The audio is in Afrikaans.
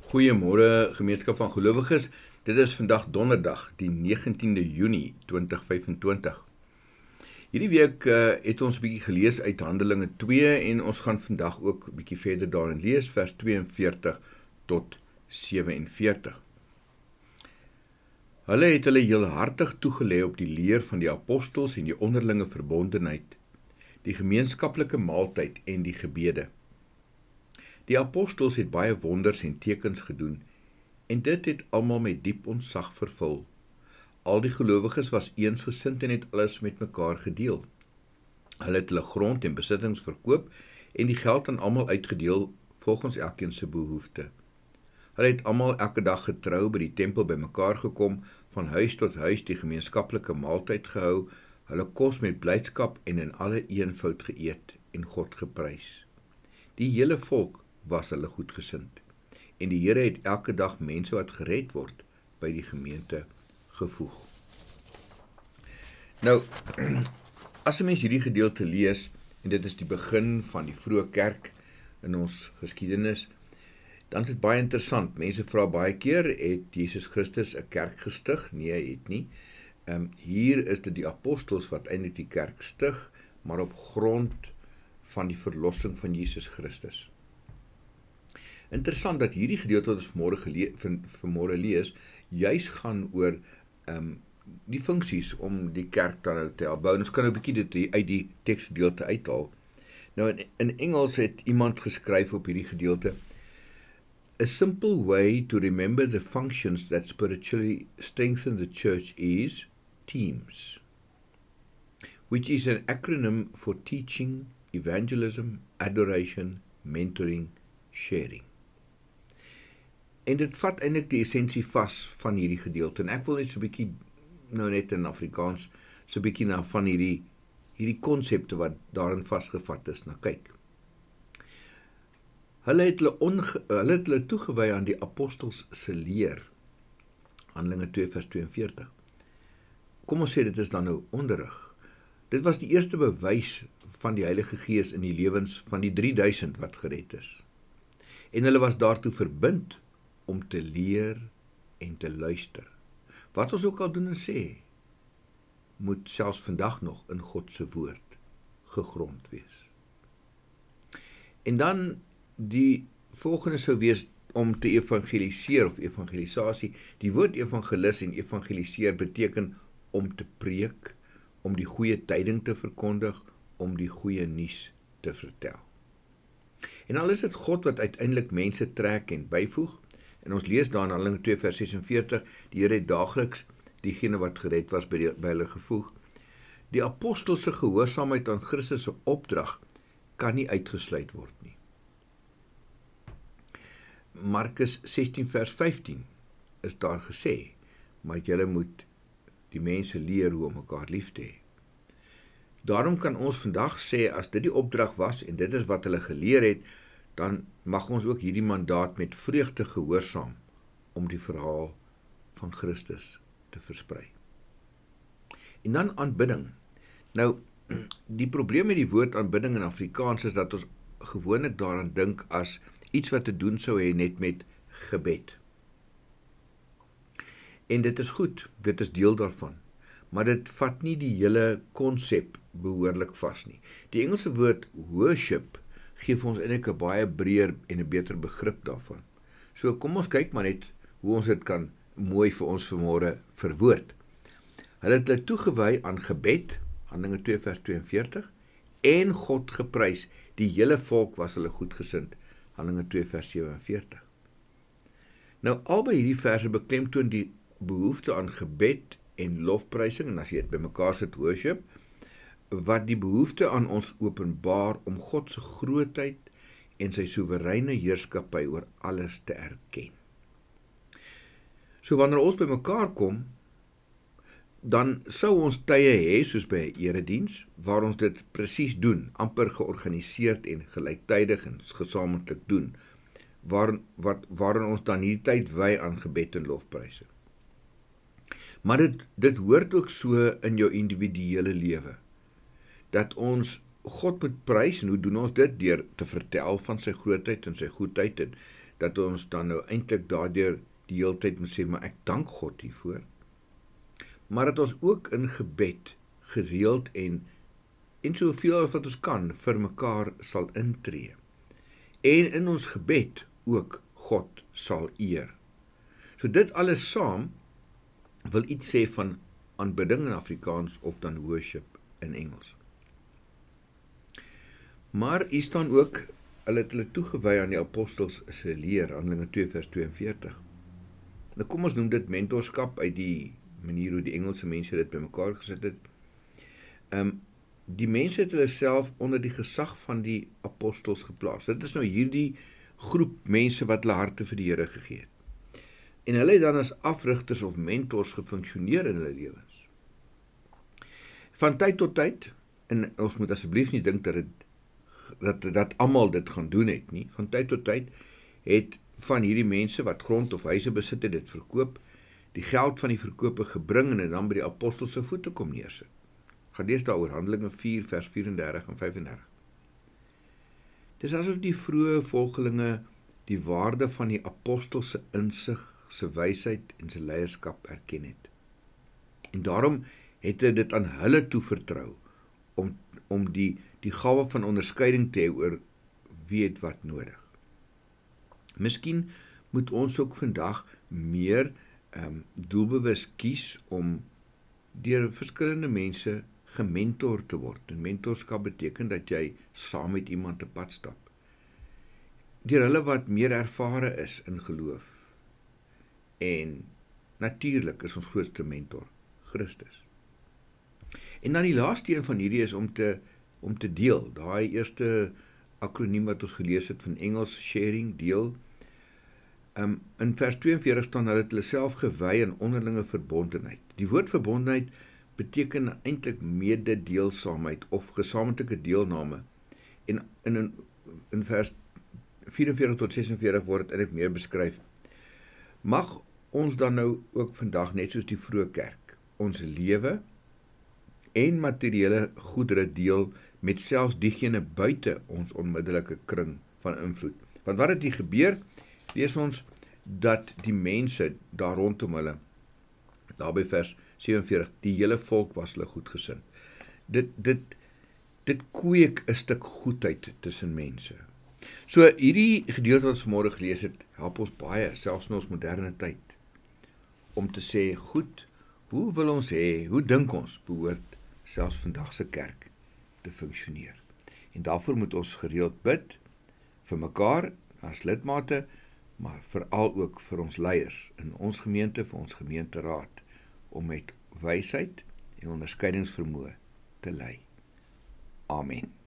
Goeiemôre gemeenskap van gelowiges. Dit is vandag donderdag, die 19de Junie 2025. Hierdie week het ons 'n bietjie gelees uit Handelinge 2 en ons gaan vandag ook 'n bietjie verder daarin lees, vers 42 tot 47. Hulle het hulle heelhartig toegelê op die leer van die apostels en die onderlinge verbondenheid, die gemeenskaplike maaltyd en die gebede. Die apostels het baie wonders en tekens gedoen, en dit het almal met diep ontzag vervul. Al die gelowiges was eensgesind en het alles met mekaar gedeel. Hulle het hulle grond en besittings verkoop en die geld aan almal uitgedeel volgens elkeen se behoefte. Hulle het almal elke dag getrou by die tempel bymekaar gekom, van huis tot huis die gemeenskaplike maaltyd gehou, hulle kos met blydskap en in alle eenvoud geëet en God geprys. Die hele volk was hulle goedgesind, en die Here het elke dag mense wat gered word by die gemeente gevoeg. Nou, as 'n mens hierdie gedeelte lees, en dit is die begin van die vroeë kerk in ons geskiedenis, dan is dit baie interessant. Mense vra baie keer, het Jesus Christus 'n kerk gestig? Nee, hy het nie. Hier is dit die apostels wat eintlik die kerk stig, maar op grond van die verlossing van Jesus Christus. Interessant dat hierdie gedeelte wat ons vanmôre lees, juis gaan oor die funksies om die kerk dan nou te help bou. Ons kan nou 'n bietjie dit uit die teksgedeelte uithaal. Nou in Engels het iemand geskryf op hierdie gedeelte: A simple way to remember the functions that spiritually strengthen the church is TEAMS, which is an acronym for teaching, evangelism, adoration, mentoring, sharing. En dit vat eintlik die essensie vas van hierdie gedeelte. En ek wil net so 'n bietjie, nou net in Afrikaans, so 'n bietjie na van hierdie konsepte wat daarin vasgevat is, na kyk. Hulle het hulle toegewy aan die apostels se leer. Handelinge 2 vers 42. Kom ons sê dit is dan nou onderrig. Dit was die eerste bewys van die Heilige Gees in die lewens van die 3000 wat gered is. En hulle was daartoe verbind om te leer en te luister. Wat ons ook al doen en sê, moet selfs vandag nog in God se woord gegrond wees. En dan die volgende sou wees om te evangeliseer of evangelisasie. Die woord evangelis en evangeliseer beteken om te preek, om die goeie tyding te verkondig, om die goeie nuus te vertel. En al is dit God wat uiteindelik mense trek en byvoeg, en ons lees daar in Handelinge 2 vers 46, die Here het daagliks diegene wat gered was by hulle gevoeg. Die apostels se gehoorsaamheid aan Christus se opdrag kan nie uitgesluit word nie. Markus 16 vers 15 is daar gesê, maar julle moet die mense leer hoe om mekaar lief te hê. Daarom kan ons vandag sê, as dit die opdrag was en dit is wat hulle geleer het, dan mag ons ook hierdie mandaat met vreugde gehoorsaam om die verhaal van Christus te versprei. En dan aanbidding. Nou, die probleem met die woord aanbidding in Afrikaans is dat ons gewoonlik daaraan dink as iets wat te doen sou hê net met gebed. En dit is goed, dit is deel daarvan, maar dit vat nie die hele konsep behoorlik vas nie. Die Engelse woord worship gee vir ons eintlik 'n baie breër en 'n beter begrip daarvan. So kom ons kyk maar net hoe ons dit kan mooi vir ons vanmôre verwoord. Hulle het hulle toegewy aan gebed, Handelinge 2 vers 42, en God geprys. Die hele volk was hulle goedgesind, Handelinge 2 vers 47. Nou albei hierdie verse beklemtoon die behoefte aan gebed en lofprysing, en as jy dit bymekaar sit, worship, wat die behoefte aan ons openbaar om God se grootheid en sy soewereine heerskappy oor alles te erken. So wanneer ons bymekaar kom, dan sou ons tye hê, soos by 'n erediens, waar ons dit presies doen, amper georganiseerd en gelyktydig en gesamentlik doen, waarin ons dan hierdie tyd wy aan gebed en lofprysing. Maar dit hoort ook so in jou individuele lewe, dat ons God moet prys. En hoe doen ons dit? Deur te vertel van sy grootheid en sy goedheid, en dat ons dan nou eintlik daardeur die hele tyd moet sê, maar ek dank God hiervoor. Maar dat ons ook in gebed gereeld en soveel as wat ons kan vir mekaar sal intree. En in ons gebed ook God sal eer. So dit alles saam wil iets sê van aanbidding in Afrikaans of dan worship in Engels. Maar hier staan ook, hulle het hulle toegewy aan die apostels se leer, Handelinge 2 vers 42. Nou kom ons noem dit mentorskap uit die manier hoe die Engelse mense dit bymekaar gesit het. Die mense het hulle self onder die gesag van die apostels geplaas. Dit is nou hierdie groep mense wat hulle harte vir die Here gegee het. En hulle het dan as afrigters of mentors gefunksioneer in hulle lewens. Van tyd tot tyd, en ons moet asseblief nie dink dat almal dit gaan doen het nie, van tyd tot tyd het van hierdie mense wat grond of huise besit het, dit verkoop, die geld van die verkope gebring en dan by die apostels se voete kom neersit. Gaan lees daaroor Handelinge 4 vers 34 en 35. Dis asof die vroeë volgelinge die waarde van die apostels se insig, se wysheid en se leierskap erken het. En daarom het hy dit aan hulle toevertrou om die gawe van onderskeiding te hê oor wie het wat nodig. Miskien moet ons ook vandag meer doelbewus kies om deur verskillende mense gementor te word. En mentorskap beteken dat jy saam met iemand 'n pad stap. Deur hulle wat meer ervare is in geloof. En natuurlik is ons grootste mentor Christus. En dan die laaste een van hierdie is om te deel. Daai eerste akroniem wat ons gelees het van Engels, sharing, deel. In vers 42 staan hulle self gewy in onderlinge verbondenheid. Die woord verbondenheid beteken eintlik mededeelsaamheid of gesamentlike deelname. En in vers 44 tot 46 word dit eintlik meer beskryf. Mag ons dan nou ook vandag, net soos die vroeë kerk, ons lewe en materiële goedere deel met selfs diegene buite ons onmiddellike kring van invloed. Want wat het hier gebeur? Lees ons dat die mense daar rondom hulle, daar by vers 47, die hele volk was hulle goedgesind. Dit kweek 'n stuk goedheid tussen mense. So hierdie gedeelte wat ons vanmôre gelees het, help ons baie, selfs in ons moderne tyd, om te sê, goed, hoe wil ons hê, hoe dink ons behoort selfs vandag se kerk te funksioneer? En daarvoor moet ons gereeld bid vir mekaar as lidmate, maar veral ook vir ons leiers in ons gemeente, vir ons gemeenteraad, om met wysheid en onderskeidingsvermoë te lei. Amen.